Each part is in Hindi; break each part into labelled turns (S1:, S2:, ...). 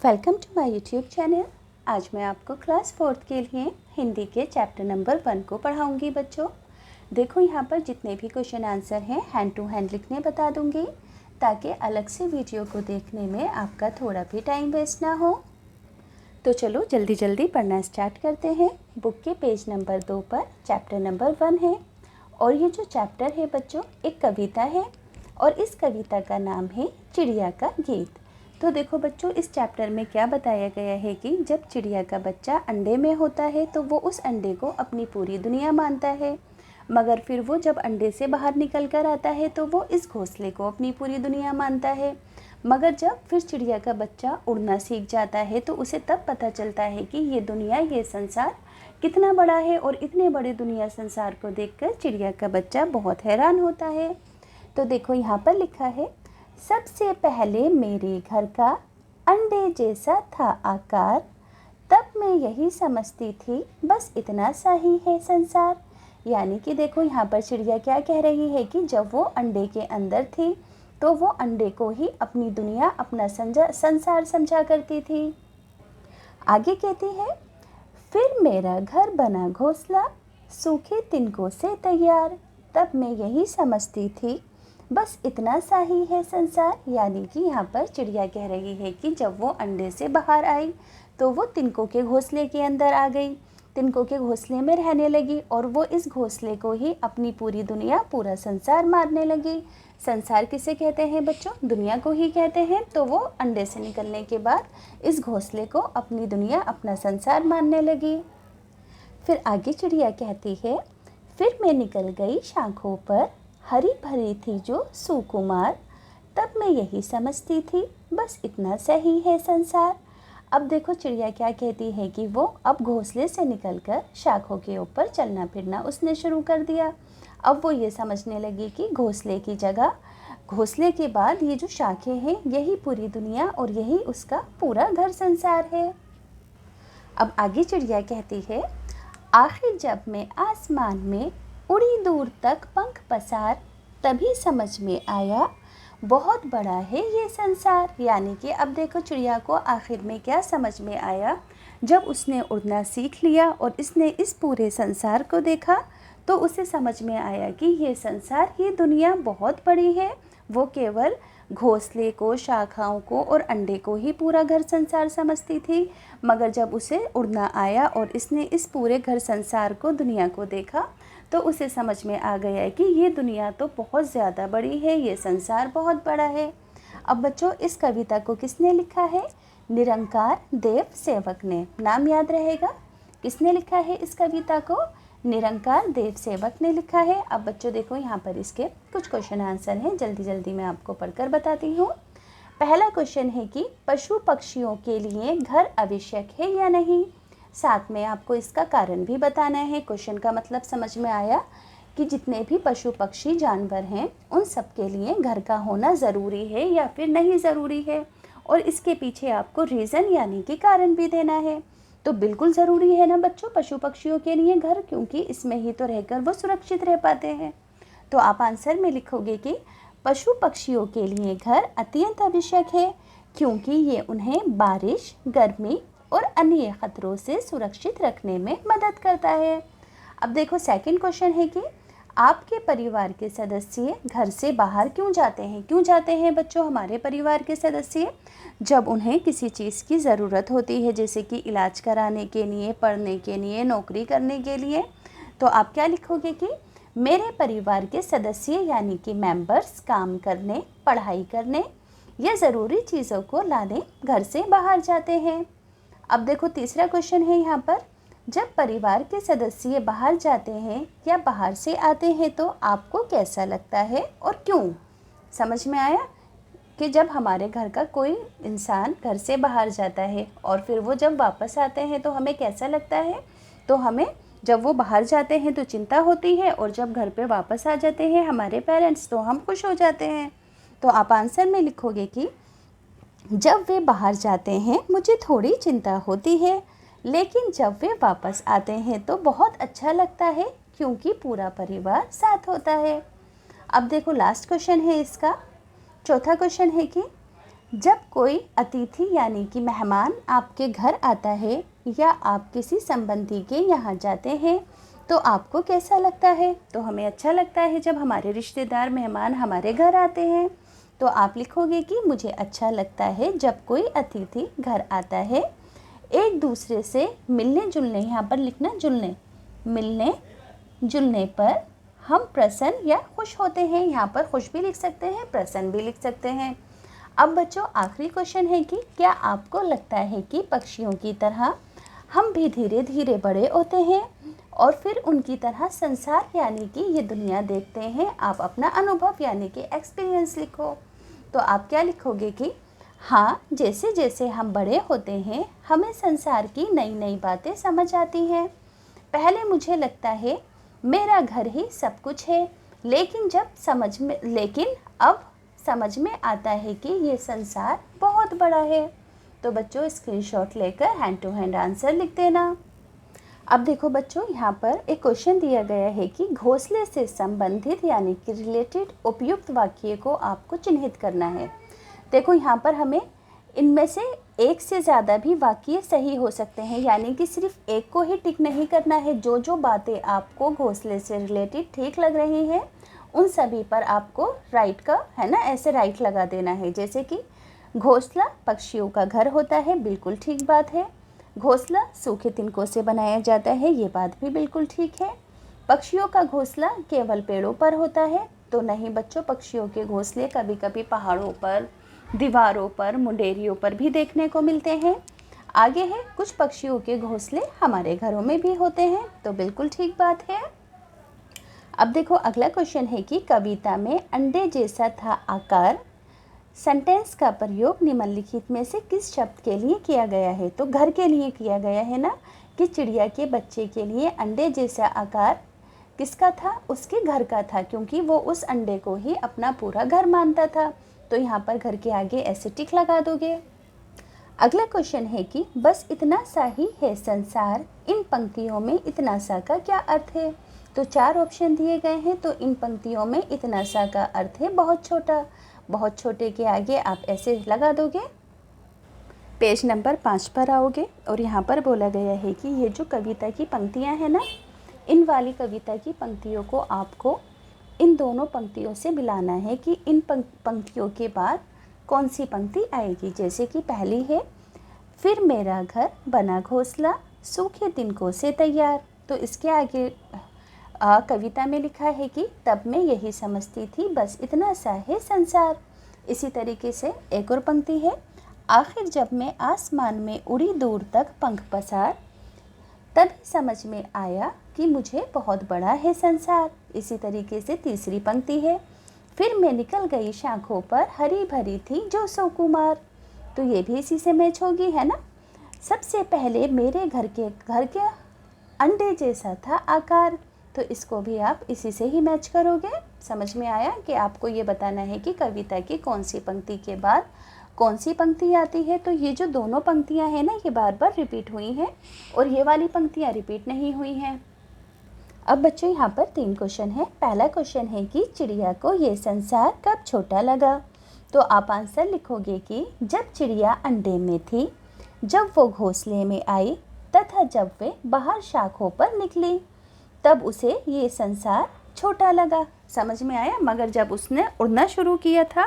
S1: Welcome to my YouTube channel. आज मैं आपको क्लास 4th के लिए हिंदी के चैप्टर नंबर 1 को पढ़ाऊंगी बच्चों। देखो यहाँ पर जितने भी क्वेश्चन आंसर हैं हैंड टू हैंड लिखने बता दूंगी, ताकि अलग से वीडियो को देखने में आपका थोड़ा भी टाइम वेस्ट ना हो। तो चलो जल्दी जल्दी पढ़ना स्टार्ट करते हैं। बुक के पेज नंबर 2 पर चैप्टर नंबर 1 है, और ये जो चैप्टर है बच्चों एक कविता है, और इस कविता का नाम है चिड़िया का गीत। तो देखो बच्चों, इस चैप्टर में क्या बताया गया है कि जब चिड़िया का बच्चा अंडे में होता है तो वो उस अंडे को अपनी पूरी दुनिया मानता है, मगर फिर वो जब अंडे से बाहर निकल कर आता है तो वो इस घोंसले को अपनी पूरी दुनिया मानता है। मगर जब फिर चिड़िया का बच्चा उड़ना सीख जाता है तो उसे तब पता चलता है कि ये दुनिया, ये संसार कितना बड़ा है, और इतने बड़े दुनिया संसार को देखकर चिड़िया का बच्चा बहुत हैरान होता है। तो देखो यहाँ पर लिखा है, सबसे पहले मेरे घर का अंडे जैसा था आकार, तब मैं यही समझती थी बस इतना सा ही है संसार। यानी कि देखो यहाँ पर चिड़िया क्या कह रही है कि जब वो अंडे के अंदर थी तो वो अंडे को ही अपनी दुनिया, अपना संसार समझा करती थी। आगे कहती है, फिर मेरा घर बना घोंसला, सूखे तिनकों से तैयार, तब मैं यही समझती थी बस इतना सा ही है संसार। यानी कि यहाँ पर चिड़िया कह रही है कि जब वो अंडे से बाहर आई तो वो तिनकों के घोंसले के अंदर आ गई, तिनकों के घोंसले में रहने लगी, और वो इस घोंसले को ही अपनी पूरी दुनिया, पूरा संसार मानने लगी। संसार किसे कहते हैं बच्चों? दुनिया को ही कहते हैं। तो वो अंडे से निकलने के बाद इस घोंसले को अपनी दुनिया, अपना संसार मानने लगी। फिर आगे चिड़िया कहती है, फिर मैं निकल गई शाखों पर, हरी भरी थी जो सुकुमार, तब मैं यही समझती थी बस इतना सही है संसार। अब देखो चिड़िया क्या कहती है कि वो अब घोंसले से निकलकर शाखों के ऊपर चलना फिरना उसने शुरू कर दिया। अब वो ये समझने लगी कि घोंसले की जगह, घोंसले के बाद ये जो शाखें हैं यही पूरी दुनिया और यही उसका पूरा घर संसार है। अब आगे चिड़िया कहती है, आखिर जब मैं आसमान में उड़ी दूर तक पंख पसार, तभी समझ में आया बहुत बड़ा है ये संसार। यानी कि अब देखो चिड़िया को आखिर में क्या समझ में आया, जब उसने उड़ना सीख लिया और इसने इस पूरे संसार को देखा तो उसे समझ में आया कि ये संसार, ये दुनिया बहुत बड़ी है। वो केवल घोंसले को, शाखाओं को और अंडे को ही पूरा घर संसार समझती थी, मगर जब उसे उड़ना आया और इसने इस पूरे घर संसार को, दुनिया को देखा तो उसे समझ में आ गया कि ये दुनिया तो बहुत ज़्यादा बड़ी है, ये संसार बहुत बड़ा है। अब बच्चों, इस कविता को किसने लिखा है? निरंकार देव सेवक ने। नाम याद रहेगा, किसने लिखा है इस कविता को? निरंकार देव सेवक ने लिखा है। अब बच्चों देखो यहाँ पर इसके कुछ क्वेश्चन आंसर हैं, जल्दी जल्दी मैं आपको पढ़कर बताती हूँ। पहला क्वेश्चन है कि पशु पक्षियों के लिए घर आवश्यक है या नहीं। साथ में आपको इसका कारण भी बताना है। क्वेश्चन का मतलब समझ में आया कि जितने भी पशु पक्षी जानवर हैं उन सब के लिए घर का होना ज़रूरी है या फिर नहीं ज़रूरी है, और इसके पीछे आपको रीज़न यानी कि कारण भी देना है। तो बिल्कुल ज़रूरी है ना बच्चों पशु पक्षियों के लिए घर, क्योंकि इसमें ही तो रहकर वो सुरक्षित रह पाते हैं। तो आप आंसर में लिखोगे कि पशु पक्षियों के लिए घर अत्यंत आवश्यक है, क्योंकि ये उन्हें बारिश, गर्मी और अन्य खतरों से सुरक्षित रखने में मदद करता है। अब देखो सेकंड क्वेश्चन है कि आपके परिवार के सदस्य घर से बाहर क्यों जाते हैं? क्यों जाते हैं बच्चों हमारे परिवार के सदस्य? जब उन्हें किसी चीज़ की ज़रूरत होती है, जैसे कि इलाज कराने के लिए, पढ़ने के लिए, नौकरी करने के लिए। तो आप क्या लिखोगे कि मेरे परिवार के सदस्य यानी कि मेंबर्स काम करने, पढ़ाई करने या ज़रूरी चीज़ों को लाने घर से बाहर जाते हैं। अब देखो तीसरा क्वेश्चन है यहाँ पर, जब परिवार के सदस्य बाहर जाते हैं या बाहर से आते हैं तो आपको कैसा लगता है और क्यों? समझ में आया कि जब हमारे घर का कोई इंसान घर से बाहर जाता है और फिर वो जब वापस आते हैं तो हमें कैसा लगता है? तो हमें जब वो बाहर जाते हैं तो चिंता होती है, और जब घर पे वापस आ जाते हैं हमारे पेरेंट्स तो हम खुश हो जाते हैं। तो आप आंसर में लिखोगे कि जब वे बाहर जाते हैं मुझे थोड़ी चिंता होती है, लेकिन जब वे वापस आते हैं तो बहुत अच्छा लगता है, क्योंकि पूरा परिवार साथ होता है। अब देखो लास्ट क्वेश्चन है इसका, चौथा क्वेश्चन है कि जब कोई अतिथि यानी कि मेहमान आपके घर आता है या आप किसी संबंधी के यहाँ जाते हैं तो आपको कैसा लगता है? तो हमें अच्छा लगता है जब हमारे रिश्तेदार मेहमान हमारे घर आते हैं। तो आप लिखोगे कि मुझे अच्छा लगता है जब कोई अतिथि घर आता है। एक दूसरे से मिलने जुलने, यहाँ पर लिखना जुलने, मिलने जुलने पर हम प्रसन्न या खुश होते हैं। यहाँ पर खुश भी लिख सकते हैं, प्रसन्न भी लिख सकते हैं। अब बच्चों आखिरी क्वेश्चन है कि क्या आपको लगता है कि पक्षियों की तरह हम भी धीरे धीरे बड़े होते हैं और फिर उनकी तरह संसार यानी कि ये दुनिया देखते हैं? आप अपना अनुभव यानी कि एक्सपीरियंस लिखो। तो आप क्या लिखोगे कि हाँ, जैसे जैसे हम बड़े होते हैं हमें संसार की नई नई बातें समझ आती हैं। पहले मुझे लगता है मेरा घर ही सब कुछ है, लेकिन अब समझ में आता है कि ये संसार बहुत बड़ा है। तो बच्चों स्क्रीनशॉट लेकर हैंड टू हैंड आंसर लिख देना। अब देखो बच्चों, यहाँ पर एक क्वेश्चन दिया गया है कि घोंसले से संबंधित यानी कि रिलेटेड उपयुक्त वाक्य को आपको चिन्हित करना है। देखो यहाँ पर हमें इनमें से एक से ज़्यादा भी वाक्य सही हो सकते हैं, यानी कि सिर्फ एक को ही टिक नहीं करना है। जो जो बातें आपको घोंसले से रिलेटेड ठीक लग रही हैं उन सभी पर आपको राइट का है ना ऐसे राइट लगा देना है। जैसे कि घोंसला पक्षियों का घर होता है, बिल्कुल ठीक बात है। घोंसला सूखे तिनकों से बनाया जाता है, ये बात भी बिल्कुल ठीक है। पक्षियों का घोंसला केवल पेड़ों पर होता है, तो नहीं बच्चों, पक्षियों के घोंसले कभी कभी पहाड़ों पर, दीवारों पर, मुंडेरियों पर भी देखने को मिलते हैं। आगे है कुछ पक्षियों के घोंसले हमारे घरों में भी होते हैं, तो बिल्कुल ठीक बात है। अब देखो अगला क्वेश्चन है कि कविता में अंडे जैसा था आकार सेंटेंस का प्रयोग निम्नलिखित में से किस शब्द के लिए किया गया है? तो घर के लिए किया गया है ना, कि चिड़िया के बच्चे के लिए अंडे जैसा आकार किसका था? उसके घर का था, क्योंकि वो उस अंडे को ही अपना पूरा घर मानता था। तो यहाँ पर घर के आगे ऐसे टिक लगा दोगे। अगला क्वेश्चन है कि बस इतना सा ही है संसार, इन पंक्तियों में इतना सा का क्या अर्थ है? तो 4 ऑप्शन दिए गए हैं। तो इन पंक्तियों में इतना सा का अर्थ है बहुत छोटा। बहुत छोटे के आगे आप ऐसे लगा दोगे। पेज नंबर 5 पर आओगे और यहाँ पर बोला गया है कि ये जो कविता की पंक्तियाँ हैं ना, इन वाली कविता की पंक्तियों को आपको इन दोनों पंक्तियों से मिलाना है कि इन पंक्तियों के बाद कौन सी पंक्ति आएगी। जैसे कि पहली है, फिर मेरा घर बना घोंसला सूखे तिनकों से तैयार। तो इसके आगे कविता में लिखा है कि तब मैं यही समझती थी बस इतना सा है संसार। इसी तरीके से एक और पंक्ति है, आखिर जब मैं आसमान में उड़ी दूर तक पंख पसार, तभी समझ में आया कि मुझे बहुत बड़ा है संसार। इसी तरीके से तीसरी पंक्ति है, फिर मैं निकल गई शाखों पर हरी भरी थी जो सुकुमार। तो ये भी इसी से मैच होगी, है ना। सबसे पहले मेरे घर के अंडे जैसा था आकार, तो इसको भी आप इसी से ही मैच करोगे। समझ में आया कि आपको ये बताना है कि कविता की कौन सी पंक्ति के बाद कौन सी पंक्ति आती है। तो ये जो दोनों पंक्तियां हैं ना, ये बार बार रिपीट हुई हैं और ये वाली पंक्तियां रिपीट नहीं हुई हैं। अब बच्चों यहाँ पर 3 क्वेश्चन है। पहला क्वेश्चन है कि चिड़िया को ये संसार कब छोटा लगा? तो आप आंसर लिखोगे कि जब चिड़िया अंडे में थी, जब वो घोंसले में आई तथा जब वे बाहर शाखों पर निकली, तब उसे ये संसार छोटा लगा। समझ में आया। मगर जब उसने उड़ना शुरू किया था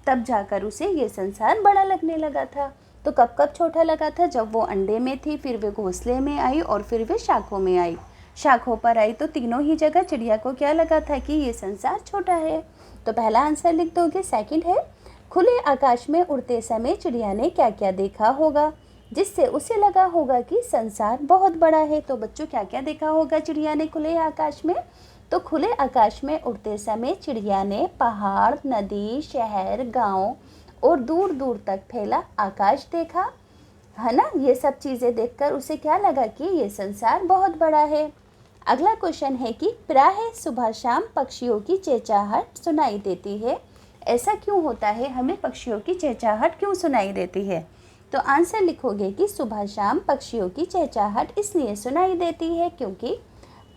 S1: तब जाकर उसे ये संसार बड़ा लगने लगा था। तो कब कब छोटा लगा था? जब वो अंडे में थी, फिर वे घोंसले में आई और फिर वे शाखों में आई। शाखों पर आई तो तीनों ही जगह चिड़िया को क्या लगा था कि ये संसार छोटा है। तो पहला आंसर लिख दोगे। सेकंड है, खुले आकाश में उड़ते समय चिड़िया ने क्या क्या देखा होगा जिससे उसे लगा होगा कि संसार बहुत बड़ा है। तो बच्चों क्या क्या देखा होगा चिड़िया ने खुले आकाश में? तो खुले आकाश में उड़ते समय चिड़िया ने पहाड़, नदी, शहर, गांव और दूर दूर तक फैला आकाश देखा, है ना। ये सब चीज़ें देखकर उसे क्या लगा कि ये संसार बहुत बड़ा है। अगला क्वेश्चन है कि प्रायः सुबह शाम पक्षियों की चहचहाहट सुनाई देती है। ऐसा क्यों होता है? हमें पक्षियों की चहचहाहट क्यों सुनाई देती है? तो आंसर लिखोगे कि सुबह शाम पक्षियों की चहचहाहट इसलिए सुनाई देती है क्योंकि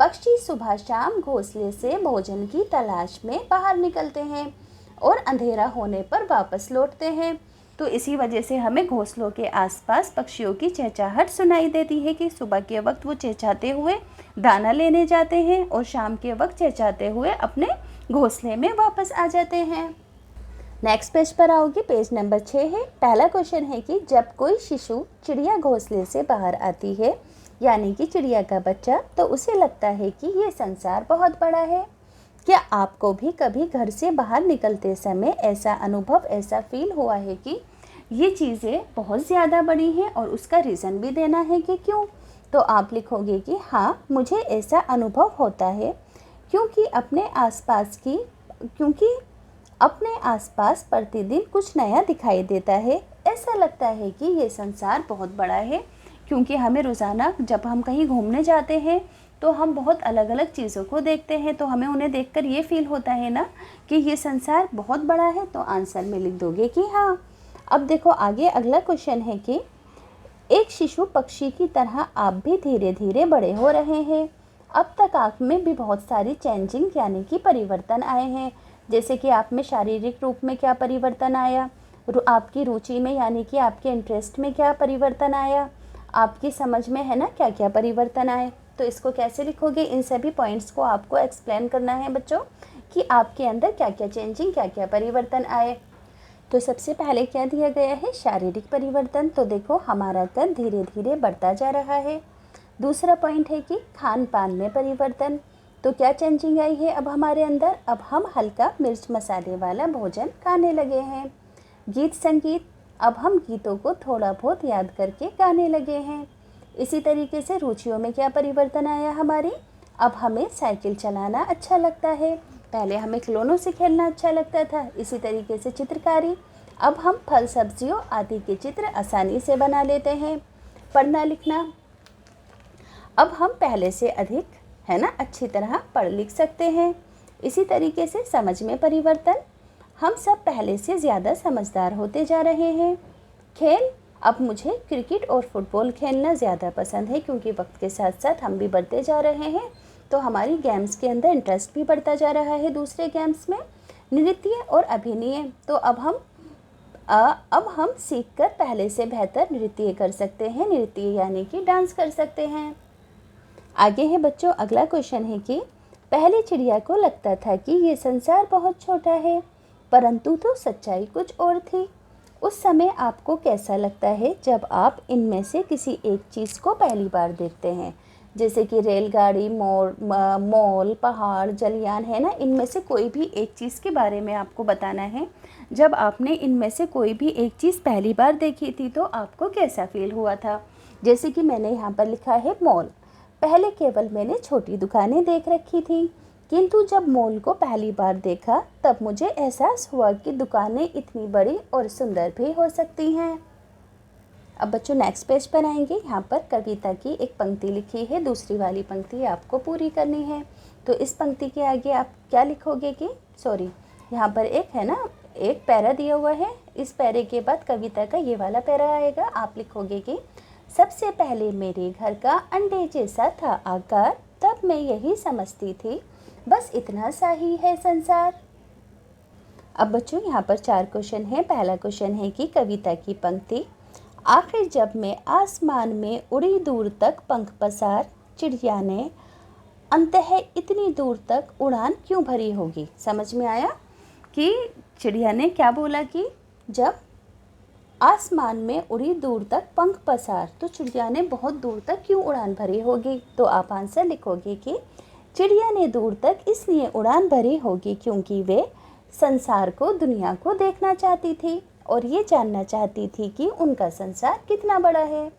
S1: पक्षी सुबह शाम घोंसले से भोजन की तलाश में बाहर निकलते हैं और अंधेरा होने पर वापस लौटते हैं। तो इसी वजह से हमें घोंसलों के आसपास पक्षियों की चहचहाहट सुनाई देती है कि सुबह के वक्त वो चहचहाते हुए दाना लेने जाते हैं और शाम के वक्त चहचहाते हुए अपने घोंसले में वापस आ जाते हैं। नेक्स्ट पेज पर आओगे, पेज नंबर 6 है। पहला क्वेश्चन है कि जब कोई शिशु चिड़िया घोंसले से बाहर आती है, यानी कि चिड़िया का बच्चा, तो उसे लगता है कि ये संसार बहुत बड़ा है। क्या आपको भी कभी घर से बाहर निकलते समय ऐसा अनुभव, ऐसा फील हुआ है कि ये चीज़ें बहुत ज़्यादा बड़ी हैं और उसका रीज़न भी देना है कि क्यों? तो आप लिखोगे कि हाँ, मुझे ऐसा अनुभव होता है क्योंकि अपने आसपास प्रतिदिन कुछ नया दिखाई देता है। ऐसा लगता है कि ये संसार बहुत बड़ा है क्योंकि हमें रोज़ाना जब हम कहीं घूमने जाते हैं तो हम बहुत अलग अलग चीज़ों को देखते हैं, तो हमें उन्हें देखकर ये फील होता है ना कि ये संसार बहुत बड़ा है। तो आंसर में लिख दोगे कि हाँ। अब देखो आगे अगला क्वेश्चन है कि एक शिशु पक्षी की तरह आप भी धीरे धीरे बड़े हो रहे हैं। अब तक आप में भी बहुत सारी चेंजिंग यानी कि परिवर्तन आए हैं। जैसे कि आप में शारीरिक रूप में क्या परिवर्तन आया, आपकी रुचि में यानी कि आपके इंटरेस्ट में क्या परिवर्तन आया, आपकी समझ में है ना क्या क्या परिवर्तन आए। तो इसको कैसे लिखोगे? इन सभी पॉइंट्स को आपको एक्सप्लेन करना है बच्चों कि आपके अंदर क्या क्या चेंजिंग, क्या क्या परिवर्तन आए। तो सबसे पहले क्या दिया गया है? शारीरिक परिवर्तन। तो देखो हमारा कद धीरे धीरे बढ़ता जा रहा है। दूसरा पॉइंट है कि खान पान में परिवर्तन। तो क्या चेंजिंग आई है अब हमारे अंदर? अब हम हल्का मिर्च मसाले वाला भोजन खाने लगे हैं। गीत संगीत, अब हम गीतों को थोड़ा बहुत याद करके गाने लगे हैं। इसी तरीके से रुचियों में क्या परिवर्तन आया हमारी? अब हमें साइकिल चलाना अच्छा लगता है। पहले हमें खिलौनों से खेलना अच्छा लगता था। इसी तरीके से चित्रकारी, अब हम फल सब्जियों आदि के चित्र आसानी से बना लेते हैं। पढ़ना लिखना, अब हम पहले से अधिक है ना अच्छी तरह पढ़ लिख सकते हैं। इसी तरीके से समझ में परिवर्तन, हम सब पहले से ज़्यादा समझदार होते जा रहे हैं। खेल, अब मुझे क्रिकेट और फुटबॉल खेलना ज़्यादा पसंद है क्योंकि वक्त के साथ साथ हम भी बढ़ते जा रहे हैं, तो हमारी गेम्स के अंदर इंटरेस्ट भी बढ़ता जा रहा है दूसरे गेम्स में। नृत्य और अभिनय, तो अब हम सीखकर पहले से बेहतर नृत्य कर सकते हैं। नृत्य यानी कि डांस कर सकते हैं। आगे है बच्चों अगला क्वेश्चन है कि पहले चिड़िया को लगता था कि ये संसार बहुत छोटा है, परंतु तो सच्चाई कुछ और थी। उस समय आपको कैसा लगता है जब आप इनमें से किसी एक चीज़ को पहली बार देखते हैं? जैसे कि रेलगाड़ी, मॉल, पहाड़, जलयान, है ना। इनमें से कोई भी एक चीज़ के बारे में आपको बताना है। जब आपने इनमें से कोई भी एक चीज़ पहली बार देखी थी तो आपको कैसा फील हुआ था? जैसे कि मैंने यहाँ पर लिखा है मॉल। पहले केवल मैंने छोटी दुकानें देख रखी थी, किंतु जब मॉल को पहली बार देखा तब मुझे एहसास हुआ कि दुकानें इतनी बड़ी और सुंदर भी हो सकती हैं। अब बच्चों नेक्स्ट पेज पर आएंगे। यहाँ पर कविता की एक पंक्ति लिखी है, दूसरी वाली पंक्ति आपको पूरी करनी है। तो इस पंक्ति के आगे आप क्या लिखोगे कि यहाँ पर एक है ना, एक पैरा दिया हुआ है। इस पैरे के बाद कविता का ये वाला पैरा आएगा। आप लिखोगे कि सबसे पहले मेरे घर का अंडे जैसा था आकार, तब मैं यही समझती थी बस इतना सा ही है संसार। अब बच्चों यहाँ पर 4 क्वेश्चन है। पहला क्वेश्चन है कि कविता की पंक्ति, आखिर जब मैं आसमान में उड़ी दूर तक पंख पसार, चिड़िया ने अंततः इतनी दूर तक उड़ान क्यों भरी होगी? समझ में आया कि चिड़िया ने क्या बोला कि जब आसमान में उड़ी दूर तक पंख पसार, तो चिड़िया ने बहुत दूर तक क्यों उड़ान भरी होगी? तो आप आंसर लिखोगे कि चिड़िया ने दूर तक इसलिए उड़ान भरी होगी क्योंकि वे संसार को, दुनिया को देखना चाहती थी और ये जानना चाहती थी कि उनका संसार कितना बड़ा है।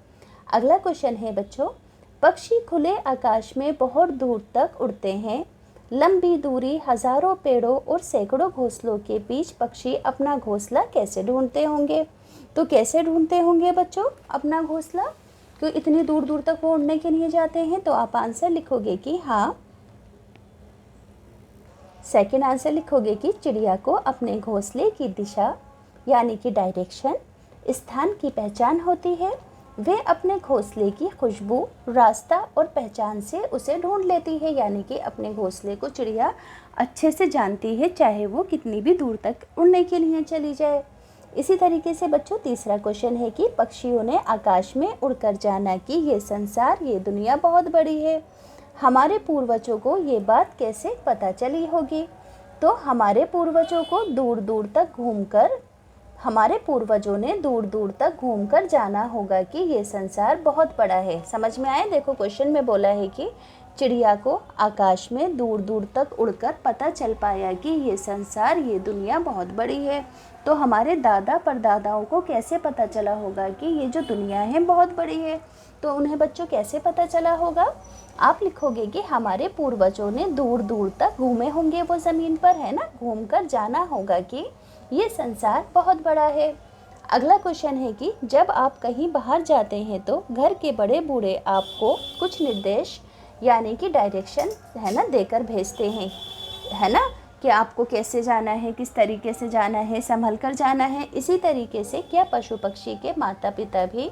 S1: अगला क्वेश्चन है बच्चों, पक्षी खुले आकाश में बहुत दूर तक उड़ते हैं। लंबी दूरी, हजारों पेड़ों और सैकड़ों घोंसलों के बीच पक्षी अपना घोंसला कैसे ढूंढते होंगे? तो कैसे ढूंढते होंगे बच्चों अपना घोंसला? क्यों इतनी दूर दूर तक वो उड़ने के लिए जाते हैं? तो आप आंसर लिखोगे कि हाँ, सेकंड आंसर लिखोगे कि चिड़िया को अपने घोंसले की दिशा यानी कि डायरेक्शन, स्थान की पहचान होती है। वे अपने घोंसले की खुशबू, रास्ता और पहचान से उसे ढूंढ लेती है, यानी कि अपने घोंसले को चिड़िया अच्छे से जानती है, चाहे वो कितनी भी दूर तक उड़ने के लिए चली जाए। इसी तरीके से बच्चों तीसरा क्वेश्चन है कि पक्षियों ने आकाश में उड़कर जाना कि ये संसार, ये दुनिया बहुत बड़ी है। हमारे पूर्वजों को ये बात कैसे पता चली होगी? तो हमारे पूर्वजों को दूर दूर तक घूमकर हमारे पूर्वजों ने दूर दूर तक घूमकर जाना होगा कि ये संसार बहुत बड़ा है। समझ में आए? देखो क्वेश्चन में बोला है कि चिड़िया को आकाश में दूर दूर तक उड़कर पता चल पाया कि ये संसार, ये दुनिया बहुत बड़ी है। तो हमारे दादा परदादाओं को कैसे पता चला होगा कि ये जो दुनिया है बहुत बड़ी है? तो उन्हें बच्चों कैसे पता चला होगा? आप लिखोगे कि हमारे पूर्वजों ने दूर दूर तक घूमे होंगे वो ज़मीन पर, है ना, घूमकर जाना होगा कि ये संसार बहुत बड़ा है। अगला क्वेश्चन है कि जब आप कहीं बाहर जाते हैं तो घर के बड़े बूढ़े आपको कुछ निर्देश यानी कि डायरेक्शन, है ना, देकर भेजते हैं, है ना, कि आपको कैसे जाना है, किस तरीके से जाना है, संभल कर जाना है। इसी तरीके से क्या पशु पक्षी के माता पिता भी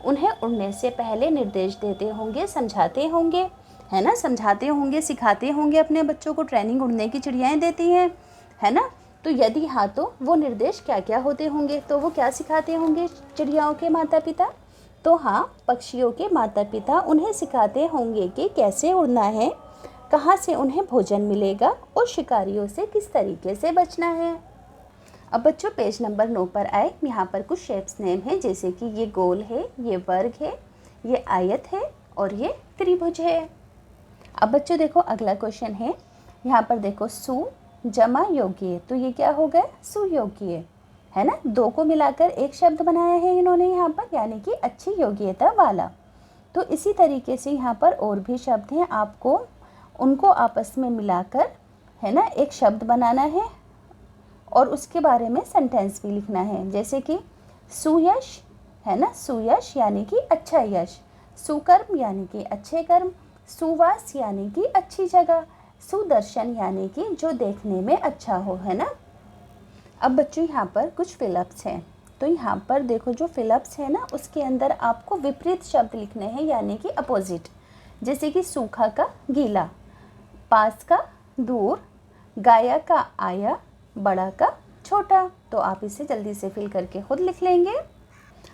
S1: उन्हें उड़ने से पहले निर्देश देते होंगे, समझाते होंगे, है ना, समझाते होंगे, सिखाते होंगे अपने बच्चों को? ट्रेनिंग उड़ने की चिड़ियाएँ देती हैं, है ना। तो यदि हाँ, तो वो निर्देश क्या क्या होते होंगे? तो वो क्या सिखाते होंगे चिड़ियाओं के माता पिता? तो हाँ, पक्षियों के माता पिता उन्हें सिखाते होंगे कि कैसे उड़ना है, कहाँ से उन्हें भोजन मिलेगा और शिकारियों से किस तरीके से बचना है। अब बच्चों पेज नंबर 9 पर आए। यहाँ पर कुछ शेप्स नेम है, जैसे कि ये गोल है, ये वर्ग है, ये आयत है और ये त्रिभुज है। अब बच्चों देखो अगला क्वेश्चन है, यहाँ पर देखो सु जमा योग्य, तो ये क्या हो गया? सुयोग्य, है ना। दो को मिलाकर एक शब्द बनाया है इन्होंने यहाँ पर, यानी कि अच्छी योग्यता वाला। तो इसी तरीके से यहाँ पर और भी शब्द हैं, आपको उनको आपस में मिलाकर, है ना, एक शब्द बनाना है और उसके बारे में सेंटेंस भी लिखना है। जैसे कि सुयश, है ना, सुयश यानी कि अच्छा यश, सुकर्म यानी कि अच्छे कर्म, सुवास यानी कि अच्छी जगह, सुदर्शन यानी कि जो देखने में अच्छा हो, है ना। अब बच्चों यहाँ पर कुछ फिलअप्स हैं, तो यहाँ पर देखो जो फिलअप्स है ना, उसके अंदर आपको विपरीत शब्द लिखने हैं, यानी कि अपोजिट। जैसे कि सूखा का गीला, पास का दूर, गाया का आया, बड़ा का छोटा। तो आप इसे जल्दी से फिल करके खुद लिख लेंगे।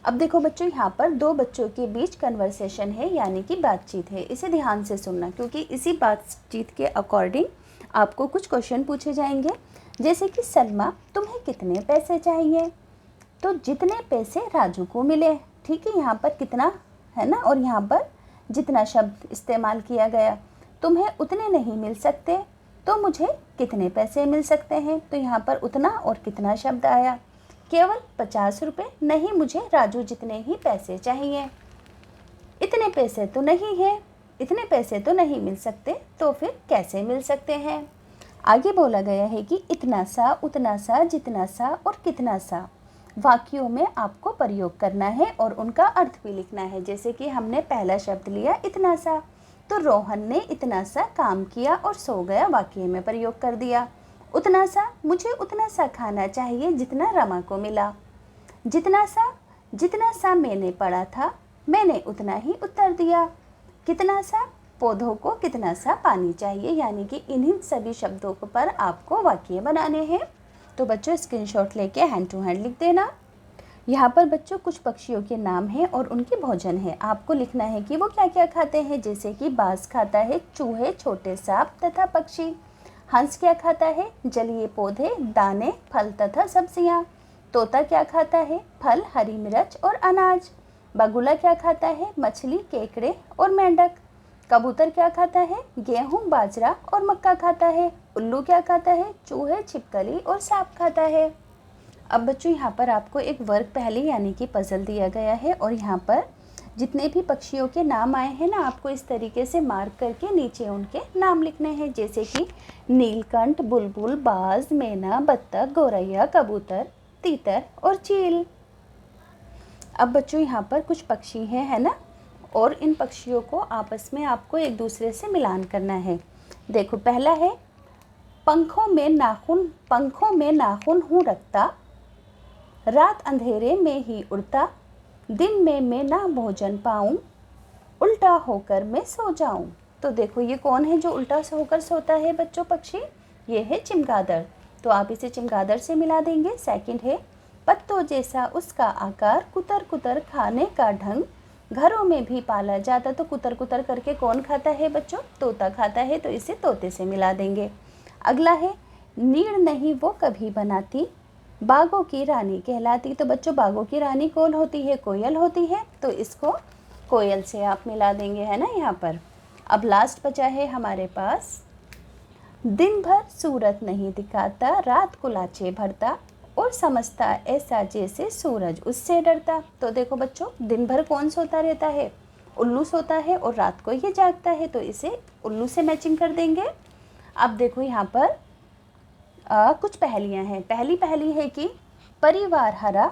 S1: अब देखो बच्चों यहाँ पर दो बच्चों के बीच कन्वर्सेशन है, यानी कि बातचीत है। इसे ध्यान से सुनना, क्योंकि इसी बातचीत के अकॉर्डिंग आपको कुछ क्वेश्चन पूछे जाएंगे। जैसे कि सलमा, तुम्हें कितने पैसे चाहिए? तो जितने पैसे राजू को मिले। ठीक है, यहाँ पर कितना, है ना, और यहाँ पर जितना शब्द इस्तेमाल किया गया। तुम्हें उतने नहीं मिल सकते, तो मुझे कितने पैसे मिल सकते हैं? तो यहाँ पर उतना और कितना शब्द आया। केवल 50 रुपये नहीं, मुझे राजू जितने ही पैसे चाहिए। इतने पैसे तो नहीं है, इतने पैसे तो नहीं मिल सकते, तो फिर कैसे मिल सकते हैं? आगे बोला गया है कि इतना सा, उतना सा, जितना सा और कितना सा वाक्यों में आपको प्रयोग करना है और उनका अर्थ भी लिखना है। जैसे कि हमने पहला शब्द लिया इतना सा, तो रोहन ने इतना सा काम किया और सो गया, वाक्य में प्रयोग कर दिया। उतना सा, मुझे उतना सा खाना चाहिए जितना रमा को मिला। जितना सा मैंने पढ़ा था, मैंने उतना ही उत्तर दिया। कितना सा, पौधों को कितना सा पानी चाहिए, यानी कि इन्हीं सभी शब्दों पर आपको वाक्य बनाने हैं। तो बच्चों स्क्रीनशॉट लेके हैंड टू हैंड लिख देना। यहाँ पर बच्चों कुछ पक्षियों के नाम हैं और उनके भोजन है। आपको लिखना है कि वो क्या क्या खाते हैं। जैसे कि बाज खाता है चूहे, छोटे सांप तथा पक्षी। हंस क्या खाता है? जलीय पौधे, दाने, फल तथा सब्जियाँ। तोता क्या खाता है? फल, हरी मिर्च और अनाज। बगुला क्या खाता है? मछली, केकड़े और मेंढक। कबूतर क्या खाता है? गेहूं, बाजरा और मक्का खाता है। उल्लू क्या खाता है? चूहे, छिपकली और सांप खाता है। अब बच्चों यहाँ पर आपको एक वर्ग पहली यानी कि पजल दिया गया है और यहाँ पर जितने भी पक्षियों के नाम आए हैं ना, आपको इस तरीके से मार्क करके नीचे उनके नाम लिखने हैं। जैसे कि नीलकंठ, बुलबुल, बाज, मैना, बत्तख, गौरैया, कबूतर, तीतर और चील। अब बच्चों यहाँ पर कुछ पक्षी हैं, है ना, और इन पक्षियों को आपस में आपको एक दूसरे से मिलान करना है। देखो पहला है पंखों में नाखून हूँ रखता, रात अंधेरे में ही उड़ता, दिन में मैं ना भोजन पाऊँ, उल्टा होकर मैं सो जाऊँ। तो देखो ये कौन है जो उल्टा होकर सोता है बच्चों? पक्षी, ये है चमगादड़। तो आप इसे चमगादड़ से मिला देंगे। सेकंड है पत्तों जैसा उसका आकार, कुतर कुतर खाने का ढंग, घरों में भी पाला जाता। तो कुतर कुतर करके कौन खाता है बच्चों? तोता खाता है, तो इसे तोते से मिला देंगे। अगला है, नीड़ नहीं वो कभी बनाती, बागों की रानी कहलाती। तो बच्चों बागों की रानी कौन होती है? कोयल होती है, तो इसको कोयल से आप मिला देंगे, है ना यहाँ पर। अब लास्ट बचा है हमारे पास, दिन भर सूरत नहीं दिखाता, रात को लाचे भरता, और समझता ऐसा जैसे सूरज उससे डरता। तो देखो बच्चों, दिन भर कौन सोता रहता है? उल्लू सोता है, और रात को ये जागता है, तो इसे उल्लू से मैचिंग कर देंगे। अब देखो यहाँ पर कुछ पहेलियाँ हैं। पहली पहेली है कि परिवार हरा,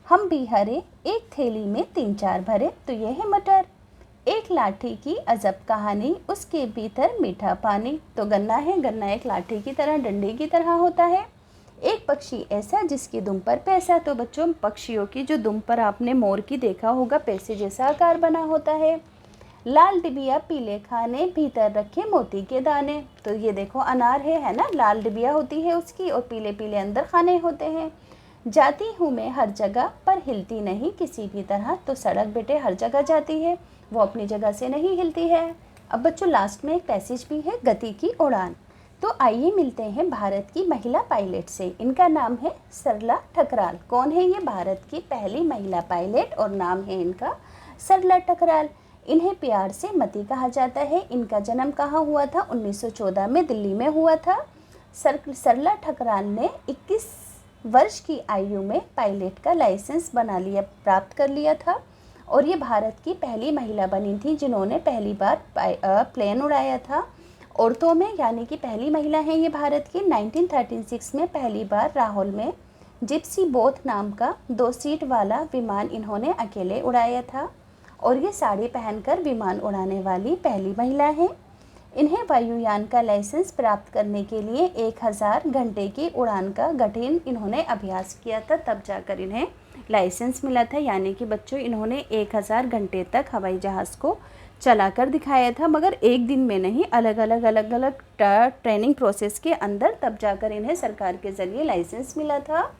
S1: हम भी हरे, एक थैली में 3-4 भरे। तो ये है मटर। एक लाठी की अजब कहानी, उसके भीतर मीठा पानी। तो गन्ना है। गन्ना एक लाठी की तरह, डंडे की तरह होता है। एक पक्षी ऐसा जिसकी दुम पर पैसा। तो बच्चों पक्षियों की जो दुम पर आपने मोर की देखा होगा, पैसे जैसा आकार बना होता है। लाल डिबिया पीले खाने, भीतर रखे मोती के दाने। तो ये देखो अनार है ना, लाल डिबिया होती है उसकी, और पीले पीले अंदर खाने होते हैं। जाती हूँ मैं हर जगह, पर हिलती नहीं किसी भी तरह। तो सड़क बेटे हर जगह जाती है, वो अपनी जगह से नहीं हिलती है। अब बच्चों लास्ट में एक पैसेज भी है, गति की उड़ान। तो आइए मिलते हैं भारत की महिला पायलट से। इनका नाम है सरला ठकराल। कौन है ये? भारत की पहली महिला पायलट, और नाम है इनका सरला ठकराल। इन्हें प्यार से मती कहा जाता है। इनका जन्म कहाँ हुआ था? 1914 में दिल्ली में हुआ था। सरला ठकराल ने 21 वर्ष की आयु में पायलट का लाइसेंस प्राप्त कर लिया था, और ये भारत की पहली महिला बनी थी जिन्होंने पहली बार प्लेन उड़ाया था औरतों में, यानी कि पहली महिला है ये भारत की। 1936 में पहली बार राहुल में जिप्सी बोथ नाम का 2 सीट वाला विमान इन्होंने अकेले उड़ाया था, और ये साड़ी पहनकर विमान उड़ाने वाली पहली महिला हैं। इन्हें वायुयान का लाइसेंस प्राप्त करने के लिए 1000 घंटे की उड़ान का कठिन इन्होंने अभ्यास किया था, तब जाकर इन्हें लाइसेंस मिला था। यानी कि बच्चों इन्होंने 1000 घंटे तक हवाई जहाज़ को चलाकर दिखाया था, मगर एक दिन में नहीं, अलग अलग ट्रेनिंग प्रोसेस के अंदर, तब जाकर इन्हें सरकार के ज़रिए लाइसेंस मिला था।